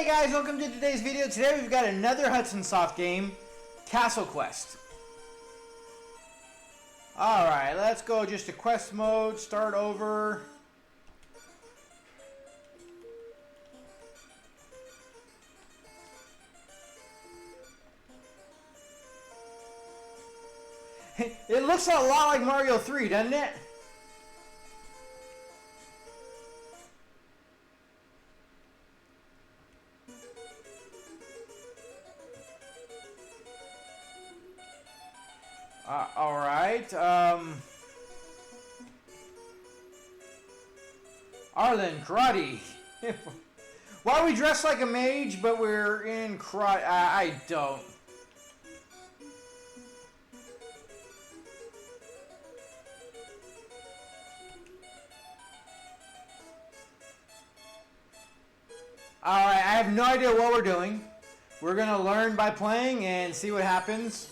Hey guys, welcome to today's video. Today we've got another Hudson Soft game, Castle Quest. Alright, let's go just to quest mode, start over. It looks a lot like Mario 3, doesn't it? Alright, Arlen, karate. Why are we dressed like a mage, but we're in karate? I don't. Alright, I have no idea what we're doing. We're gonna learn by playing and see what happens.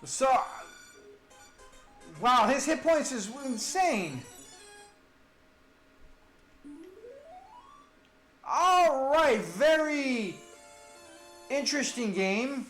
So, wow, his hit points is insane. All right, very interesting game.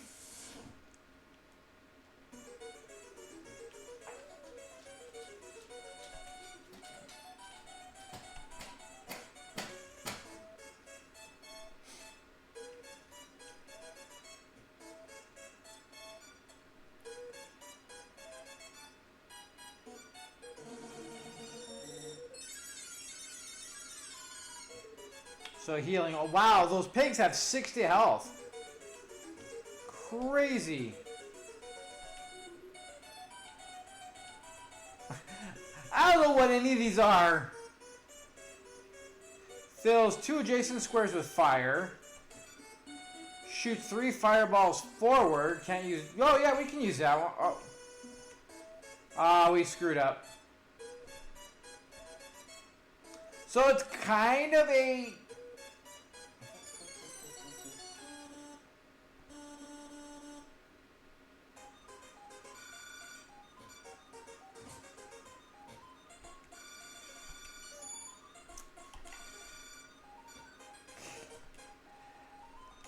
So healing. Oh, wow, those pigs have 60 health. Crazy. I don't know what any of these are. Fills 2 adjacent squares with fire. Shoots 3 fireballs forward. Can't use... Oh, yeah, we can use that one. Oh. Ah, we screwed up. So it's kind of a...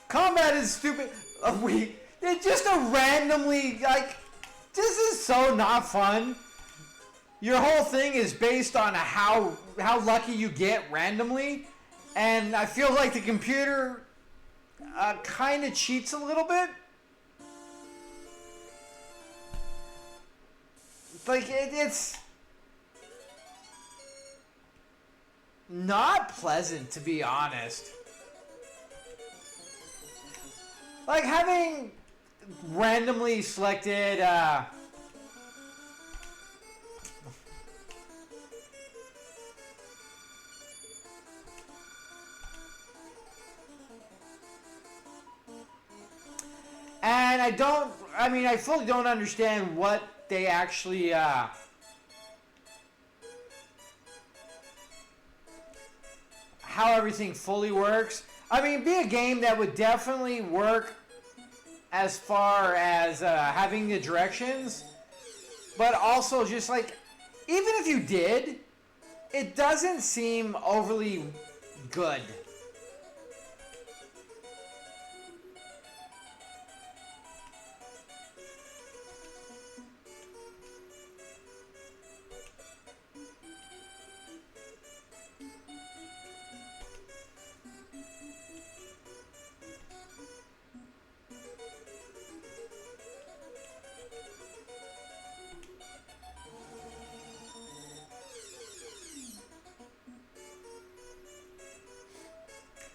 Combat is stupid. It's just a randomly, like, this is so not fun. Your whole thing is based on how lucky you get randomly, and I feel like the computer kind of cheats a little bit. Like, it's not pleasant, to be honest. Like having randomly selected and I fully don't understand what they actually how everything fully works. I mean, it'd be a game that would definitely work as far as having the directions, but also just like, even if you did, it doesn't seem overly good.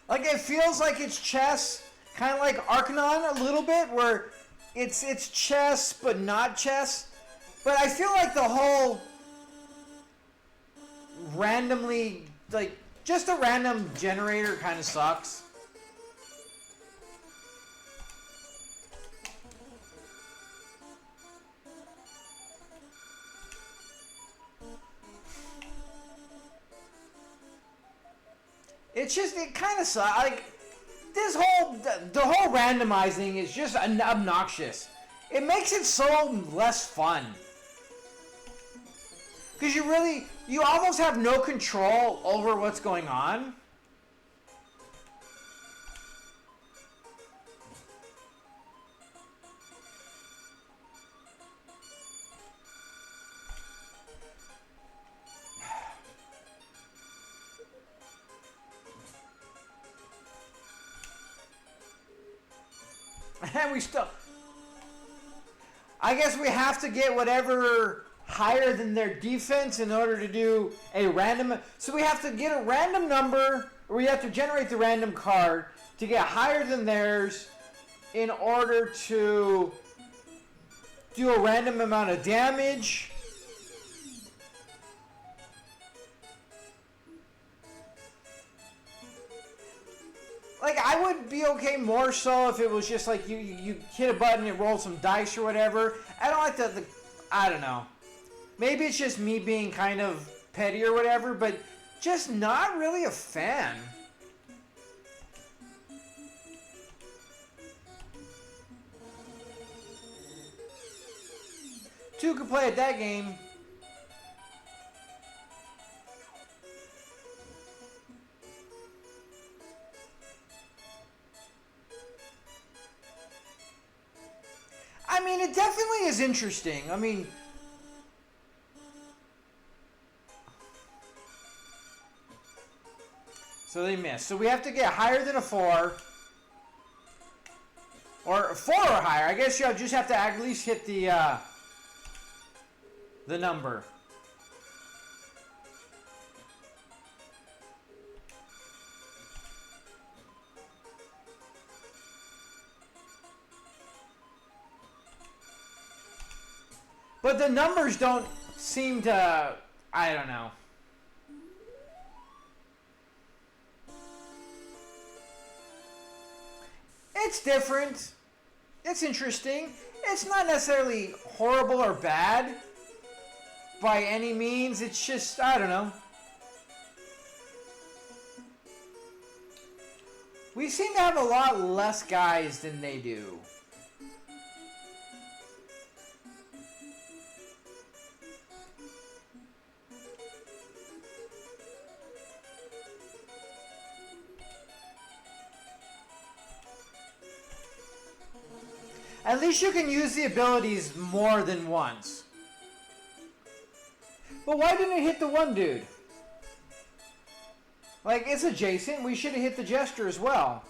Like, it feels like it's chess, kind of like Arcanon a little bit, where it's chess but not chess. But I feel like the whole randomly, like, just a random generator kind of sucks. It's just, it kind of sucks. Like, the whole randomizing is just obnoxious. It makes it so less fun. Because you almost have no control over what's going on. And we still... I guess we have to get whatever higher than their defense in order to do a random... So we have to get a random number, or we have to generate the random card to get higher than theirs in order to do a random amount of damage. Like, I would be okay more so if it was just like you hit a button and roll some dice or whatever. I don't like the I don't know. Maybe it's just me being kind of petty or whatever, but just not really a fan. Two could play at that game. I mean, it definitely is interesting. I mean, so they missed. So we have to get higher than a 4. Or 4 or higher. I guess you just have to at least hit the number. But the numbers don't seem to, I don't know. It's different. It's interesting. It's not necessarily horrible or bad by any means. It's just, I don't know. We seem to have a lot less guys than they do. At least you can use the abilities more than once. But why didn't it hit the one dude? Like, it's adjacent. We should have hit the jester as well.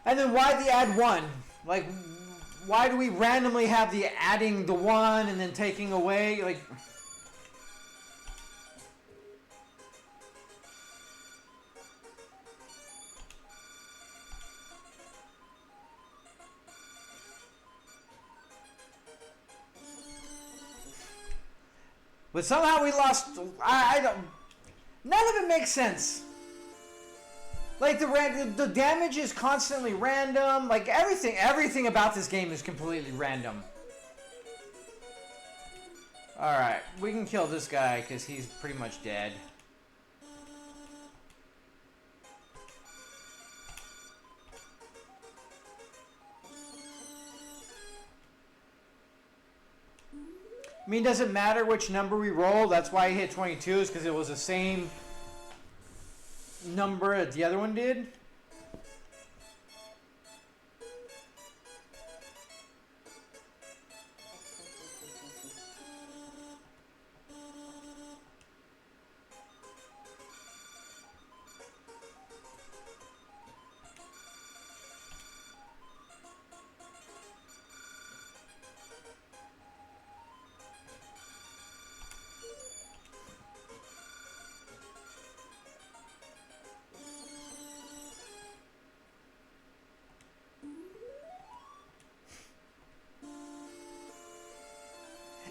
And then why the add 1? Like, why do we randomly have the adding the 1 and then taking away? Like, but somehow we lost. I don't. None of it makes sense. Like, the damage is constantly random. Like, everything about this game is completely random. Alright, we can kill this guy because he's pretty much dead. I mean, does it matter which number we roll? That's why I hit 22, is because it was the same number that the other one did.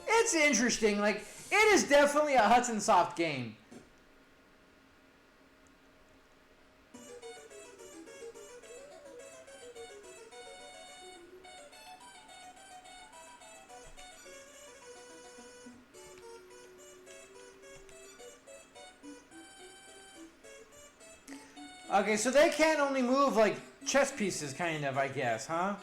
It's interesting. Like, it is definitely a Hudson Soft game. Okay, so they can only move like chess pieces, kind of, I guess, huh?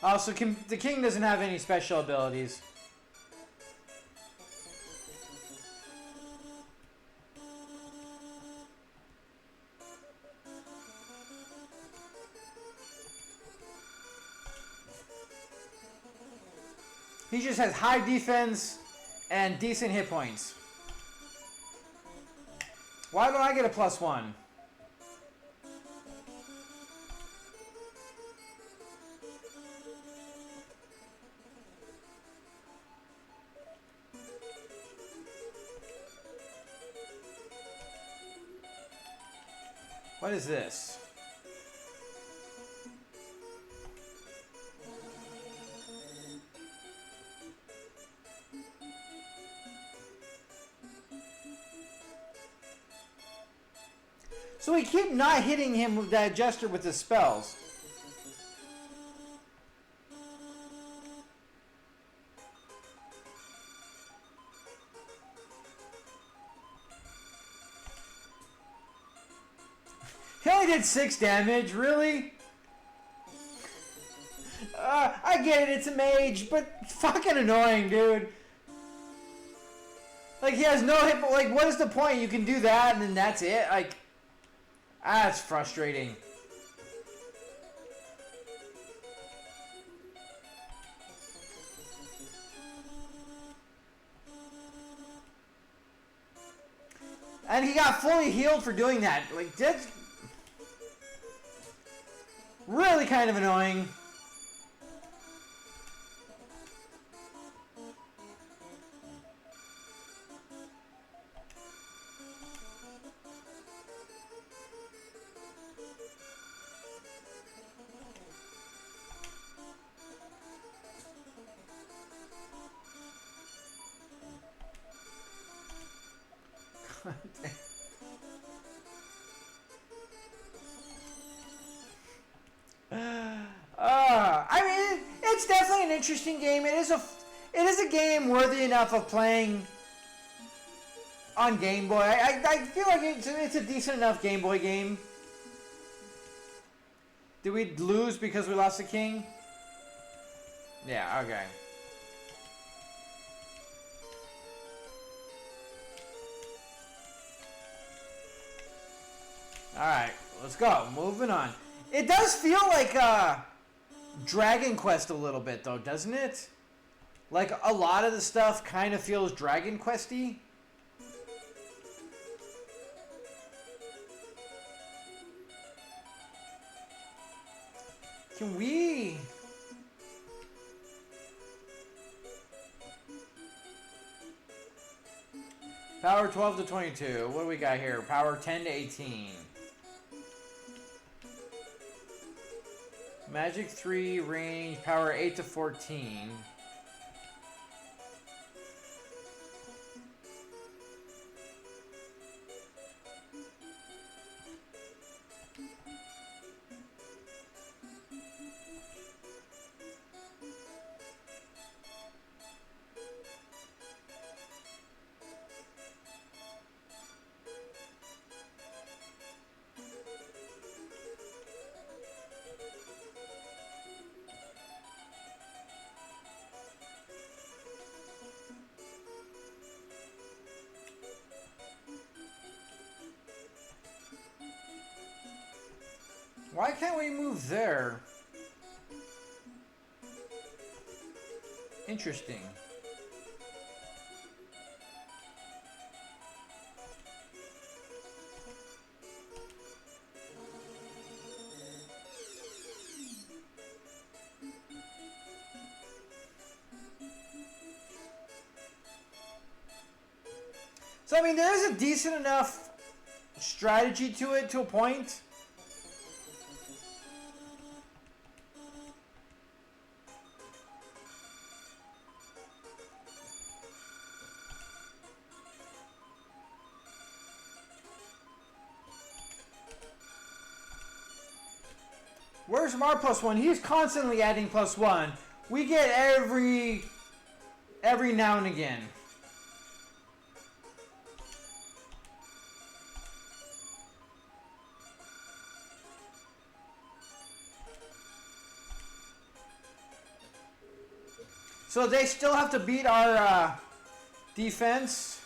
Oh, so the king doesn't have any special abilities. He just has high defense and decent hit points. Why don't I get a +1? What is this? So we keep not hitting him with that gesture with the spells. He only did 6 damage, really? I get it, it's a mage, but fucking annoying, dude. Like, he has no hit, but like, what is the point? You can do that and then that's it? Like, that's frustrating. And he got fully healed for doing that. Like, that's really kind of annoying. I mean, it's definitely an interesting game. It is a game worthy enough of playing on Game Boy. I feel like it's a decent enough Game Boy game. Did we lose because we lost the king? Yeah, okay. Alright, let's go. Moving on. It does feel like Dragon Quest a little bit, though, doesn't it? Like, a lot of the stuff kind of feels Dragon Quest-y. Can we... Power 12 to 22. What do we got here? Power 10 to 18. Magic 3, range, power 8 to 14. Why can't we move there? Interesting. So, I mean, there is a decent enough strategy to it to a point. Where's our +1? He's constantly adding +1. We get every every now and again. So they still have to beat our defense.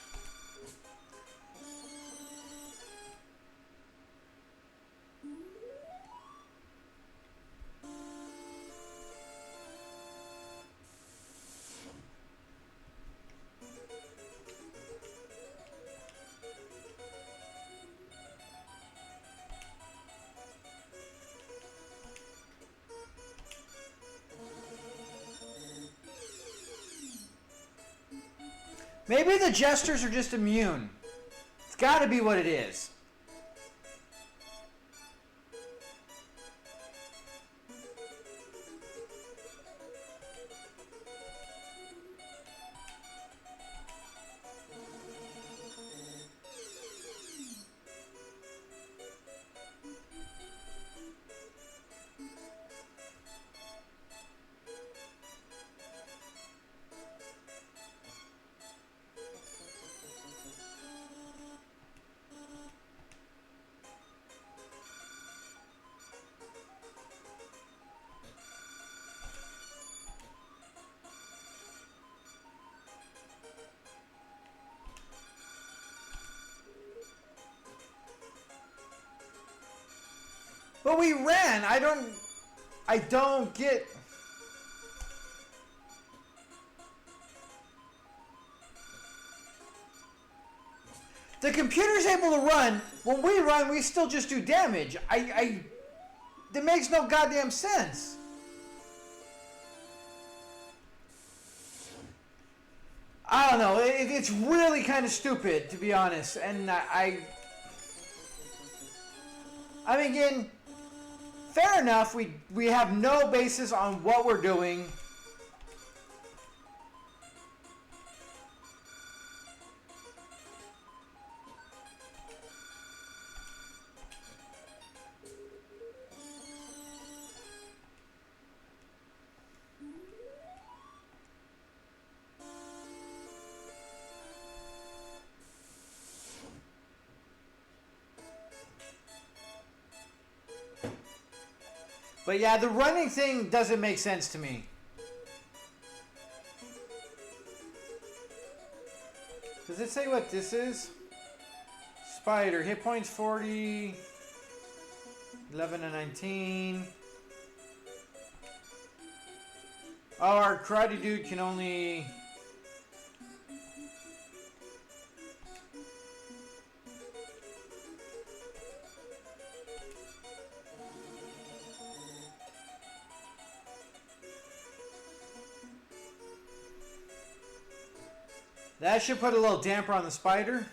Maybe the jesters are just immune. It's got to be what it is. But we ran. I don't get. The computer's able to run. When we run, we still just do damage. That makes no goddamn sense. I don't know. It's really kind of stupid, to be honest. And I mean, again, fair enough. We have no basis on what we're doing. But yeah, the running thing doesn't make sense to me. Does it say what this is? Spider, hit points 40, 11 and 19. Oh, our karate dude can only... That should put a little damper on the spider.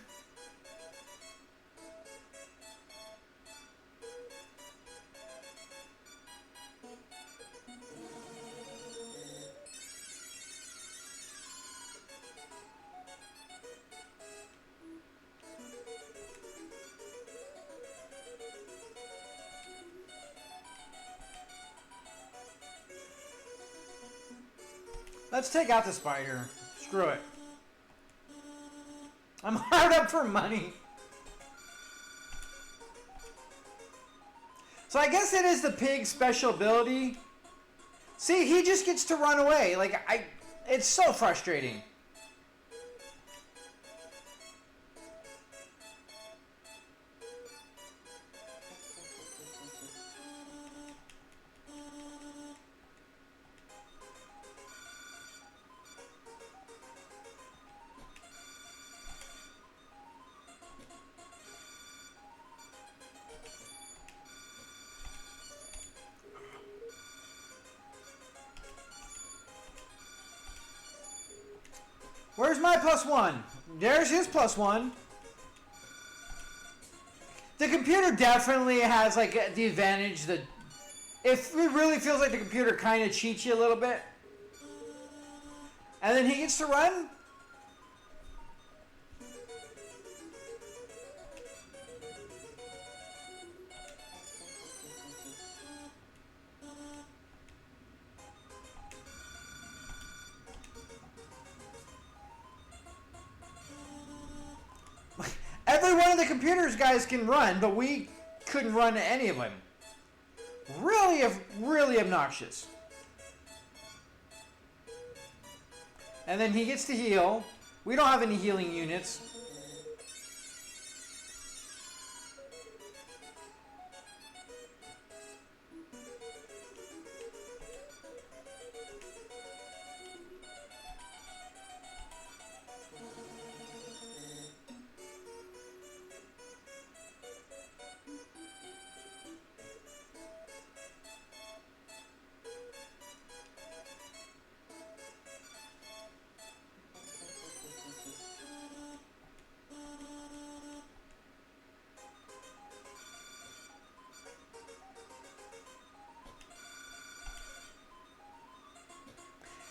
Let's take out the spider. Screw it. I'm hard up for money. So I guess it is the pig's special ability. See, he just gets to run away. Like, it's so frustrating. Where's my +1? There's his +1. The computer definitely has like the advantage that if it really feels like the computer kind of cheats you a little bit. And then he gets to run. none of the computers guys can run, but we couldn't run any of them. Really obnoxious. And then he gets to heal. We don't have any healing units.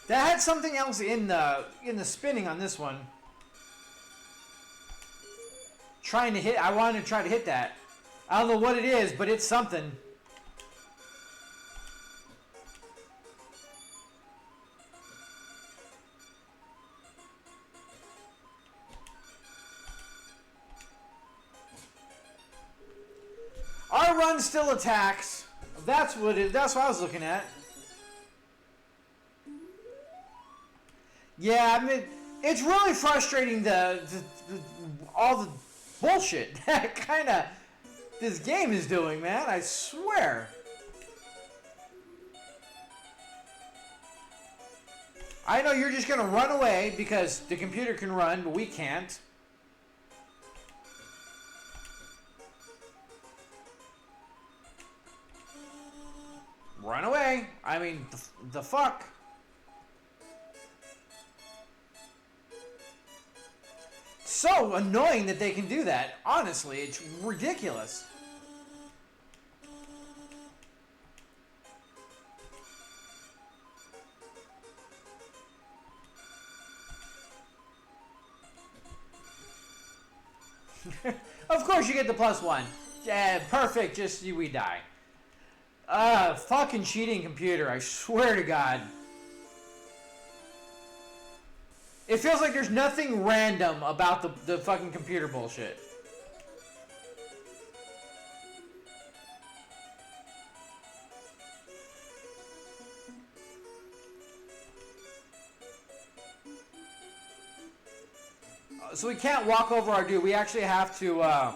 That had something else in the spinning on this one. Trying to hit, I wanted to try to hit that. I don't know what it is, but it's something. Our run still attacks. That's what I was looking at. Yeah, I mean, it's really frustrating all the bullshit that kind of this game is doing, man. I swear. I know you're just going to run away because the computer can run, but we can't. Run away. I mean, the fuck. So annoying that they can do that. Honestly, it's ridiculous. Of course you get the +1. Yeah, perfect. Just we die. Fucking cheating computer. I swear to God. It feels like there's nothing random about the fucking computer bullshit. So we can't walk over our dude. We actually have to...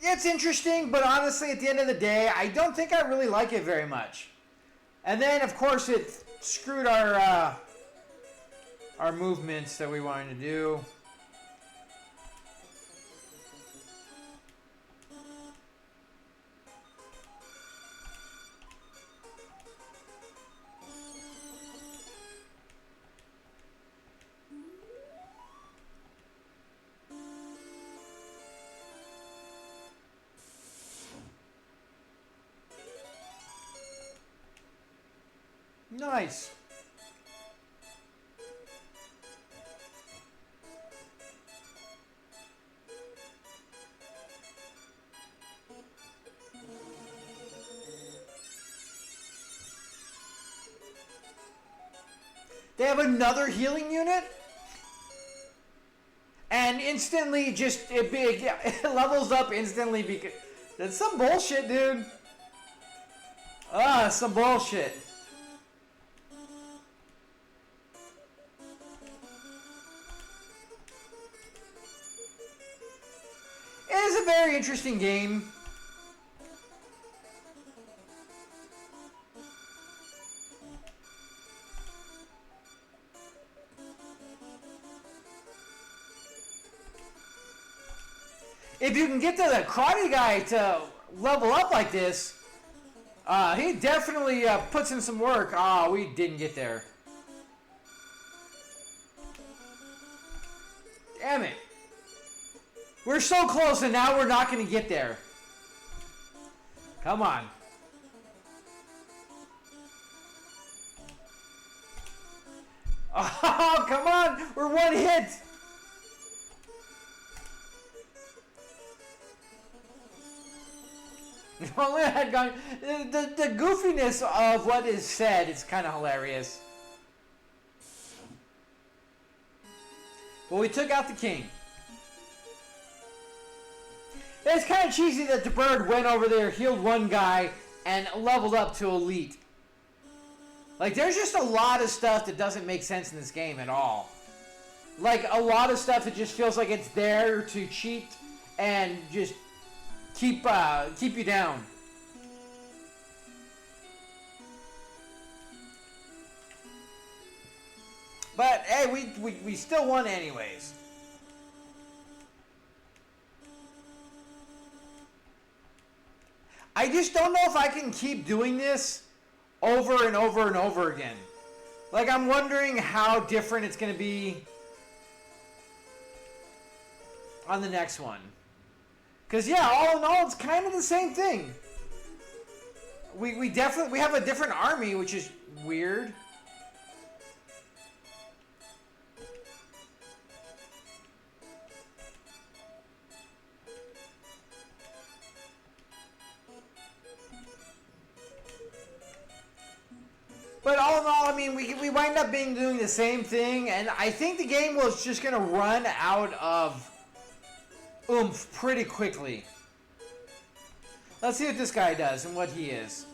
It's interesting, but honestly, at the end of the day, I don't think I really like it very much. And then, of course, it screwed our movements that we wanted to do. Nice. They have another healing unit? And instantly just, it levels up instantly because... That's some bullshit, dude. Some bullshit. It is a very interesting game. If you can get the karate guy to level up like this, he definitely puts in some work. Oh, we didn't get there. Damn it. We're so close and now we're not going to get there. Come on. Oh, come on. We're one hit. If only I had gone. The goofiness of what is said is kind of hilarious. Well, we took out the king. It's kind of cheesy that the bird went over there, healed one guy, and leveled up to elite. Like, there's just a lot of stuff that doesn't make sense in this game at all. Like, a lot of stuff that just feels like it's there to cheat and just keep you down. But, hey, we still won anyways. I just don't know if I can keep doing this over and over and over again. Like, I'm wondering how different it's going to be on the next one. Because, yeah, all in all, it's kind of the same thing. We definitely have a different army, which is weird. But all in all, I mean, we wind up doing the same thing, and I think the game was just going to run out of oomph pretty quickly. Let's see what this guy does and what he is.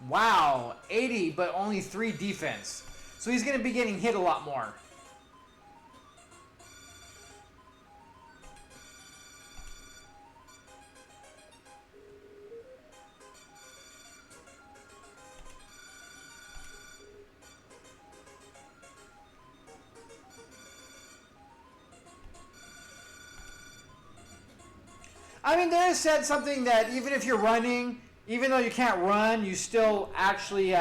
Wow, 80, but only 3 defense. So he's going to be getting hit a lot more. I mean, there is said something that even if you're running, even though you can't run, you still actually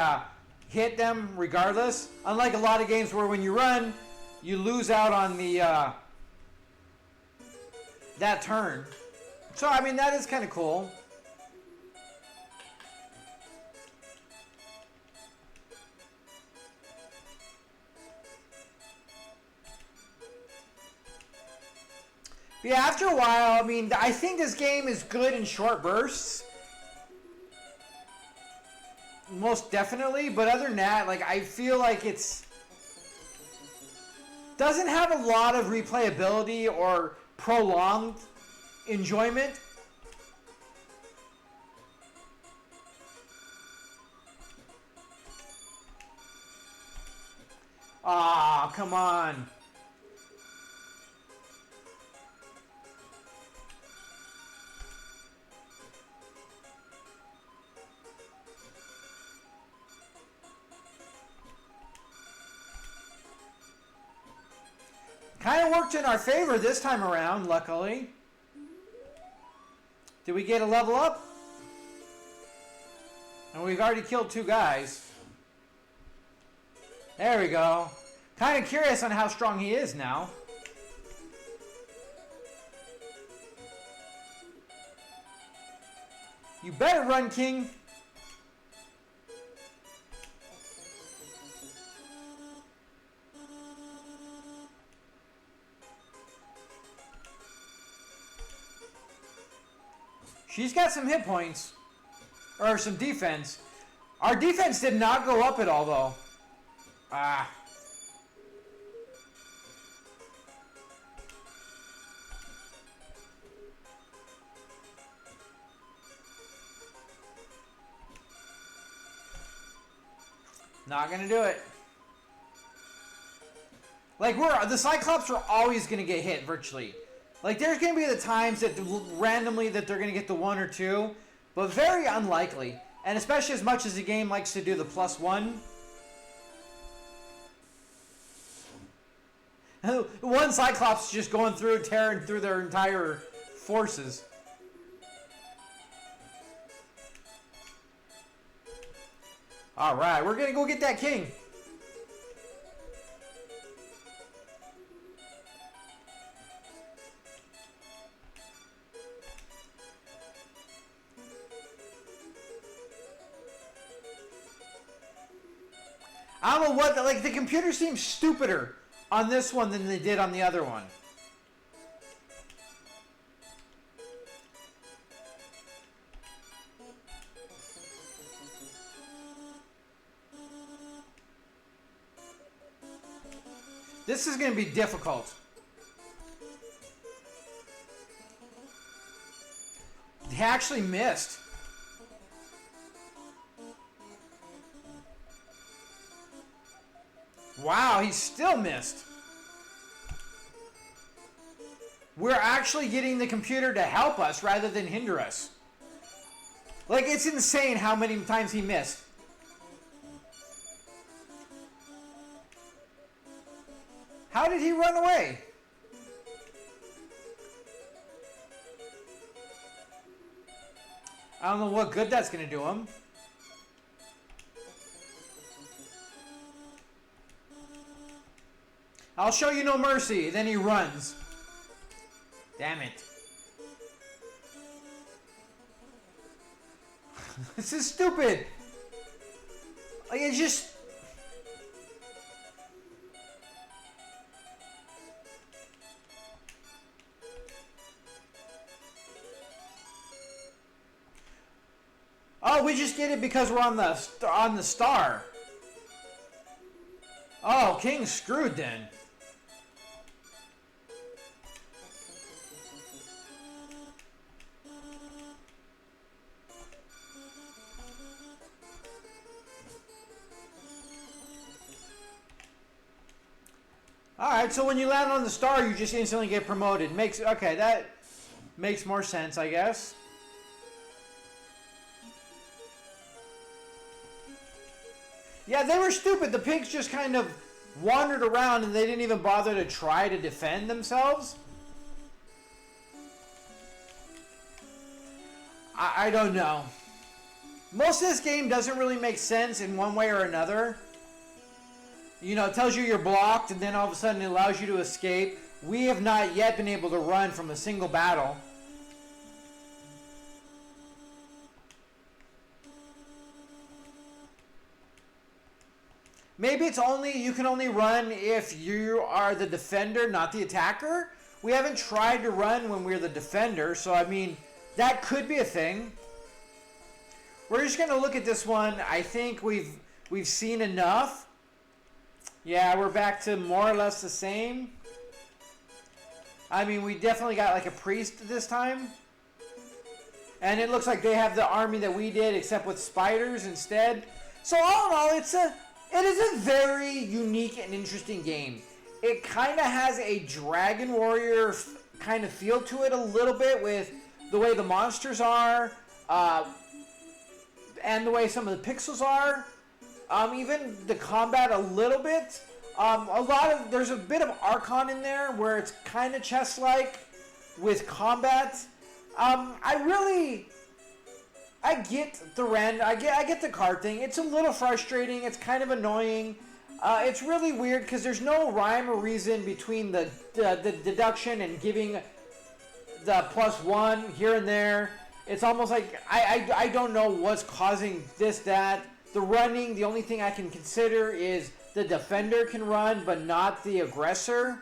hit them regardless. Unlike a lot of games where when you run, you lose out on the that turn. So, I mean, that is kind of cool. Yeah, after a while, I mean, I think this game is good in short bursts. Most definitely, but other than that, like, I feel like it's doesn't have a lot of replayability or prolonged enjoyment. Ah, come on. Kind of worked in our favor this time around, luckily. Did we get a level up? And we've already killed 2 guys. There we go. Kind of curious on how strong he is now. You better run, King. She's got some hit points. Or some defense. Our defense did not go up at all, though. Ah. Not gonna do it. Like, the Cyclops are always gonna get hit, virtually. Like, there's going to be the times that randomly that they're going to get the 1 or 2, but very unlikely. And especially as much as the game likes to do the +1. One Cyclops just going through, tearing through their entire forces. Alright, we're going to go get that king. I don't know what, like, the computer seems stupider on this one than they did on the other one. This is going to be difficult. He actually missed. Wow, he still missed. We're actually getting the computer to help us rather than hinder us. Like, it's insane how many times he missed. How did he run away? I don't know what good that's going to do him. I'll show you no mercy. Then he runs. Damn it. This is stupid. Like, it's just... Oh, we just get it because we're on the star. Oh, King's screwed then. Alright, so when you land on the star, you just instantly get promoted. Okay, that makes more sense, I guess. Yeah, they were stupid. The pigs just kind of wandered around and they didn't even bother to try to defend themselves. I don't know. Most of this game doesn't really make sense in one way or another. You know, it tells you you're blocked and then all of a sudden it allows you to escape. We have not yet been able to run from a single battle. Maybe it's you can only run if you are the defender, not the attacker. We haven't tried to run when we're the defender, so I mean, that could be a thing. We're just going to look at this one. I think we've seen enough. Yeah, we're back to more or less the same. I mean, we definitely got like a priest this time. And it looks like they have the army that we did, except with spiders instead. So all in all, it is a very unique and interesting game. It kind of has a Dragon Warrior kind of feel to it a little bit with the way the monsters are, and the way some of the pixels are. Even the combat a little bit. There's a bit of Archon in there where it's kind of chess-like with combat. I get the card thing. It's a little frustrating. It's kind of annoying. It's really weird because there's no rhyme or reason between the deduction and giving the +1 here and there. It's almost like I don't know what's causing this, that. The running, the only thing I can consider is the defender can run, but not the aggressor.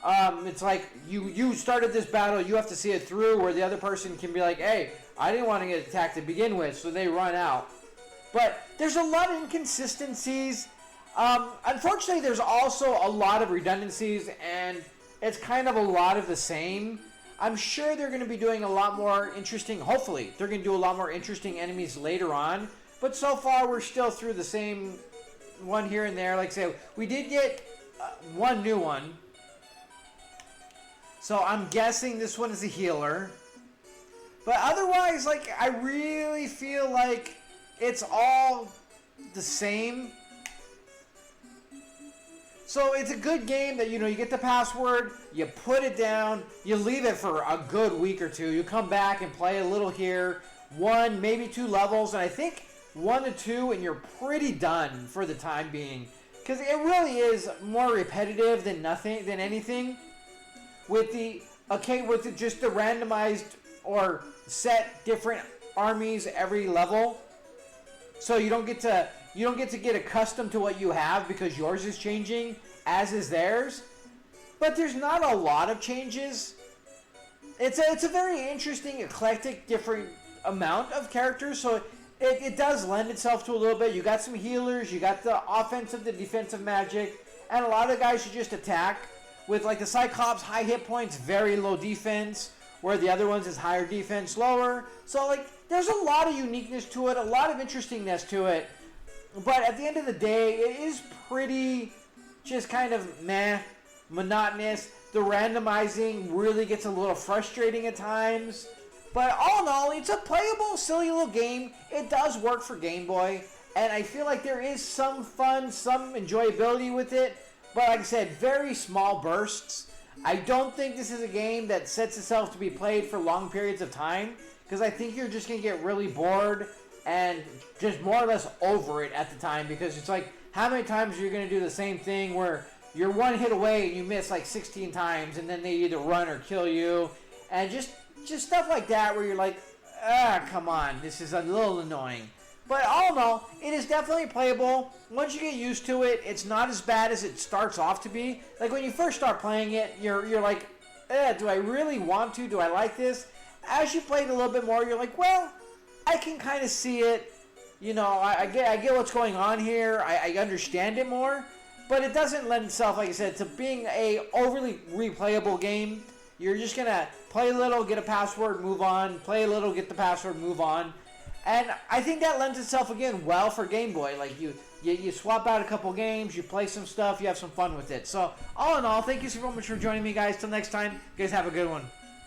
It's like you started this battle, you have to see it through, where the other person can be like, hey, I didn't want to get attacked to begin with, so they run out. But there's a lot of inconsistencies. Unfortunately, there's also a lot of redundancies, and it's kind of a lot of the same. I'm sure they're going to be doing a lot more interesting, hopefully, they're going to do a lot more interesting enemies later on. But so far, we're still through the same one here and there. Like I say, we did get one new one. So I'm guessing this one is a healer. But otherwise, like, I really feel like it's all the same. So it's a good game that, you know, you get the password, you put it down, you leave it for a good week or two. You come back and play a little here, 1, maybe 2 levels, and I think 1 to 2, and you're pretty done for the time being. Because it really is more repetitive than anything. With just the randomized or set different armies every level. So you don't get to, you don't get to get accustomed to what you have because yours is changing, as is theirs. But there's not a lot of changes. It's a very interesting, eclectic, different amount of characters, so it does lend itself to a little bit. You got some healers, you got the offensive, the defensive magic, and a lot of guys who just attack. With like the Cyclops, high hit points, very low defense, where the other ones is higher defense, lower. So like there's a lot of uniqueness to it, a lot of interestingness to it. But at the end of the day, it is pretty just kind of meh, monotonous. The randomizing really gets a little frustrating at times. But all in all, it's a playable, silly little game. It does work for Game Boy. And I feel like there is some fun, some enjoyability with it. But like I said, very small bursts. I don't think this is a game that sets itself to be played for long periods of time. Because I think you're just going to get really bored and just more or less over it at the time. Because it's like, how many times are you going to do the same thing where you're one hit away and you miss like 16 times and then they either run or kill you. And just stuff like that where you're like, come on, this is a little annoying. But all in all, it is definitely playable. Once you get used to it, it's not as bad as it starts off to be. Like when you first start playing it, you're like, do I really want to? Do I like this? As you play it a little bit more, you're like, well, I can kind of see it. You know, I get what's going on here. I understand it more. But it doesn't lend itself, like I said, to being a overly replayable game. You're just going to play a little, get a password, move on. Play a little, get the password, move on. And I think that lends itself, again, well for Game Boy. Like, you swap out a couple games, you play some stuff, you have some fun with it. So, all in all, thank you so much for joining me, guys. Till next time, you guys have a good one.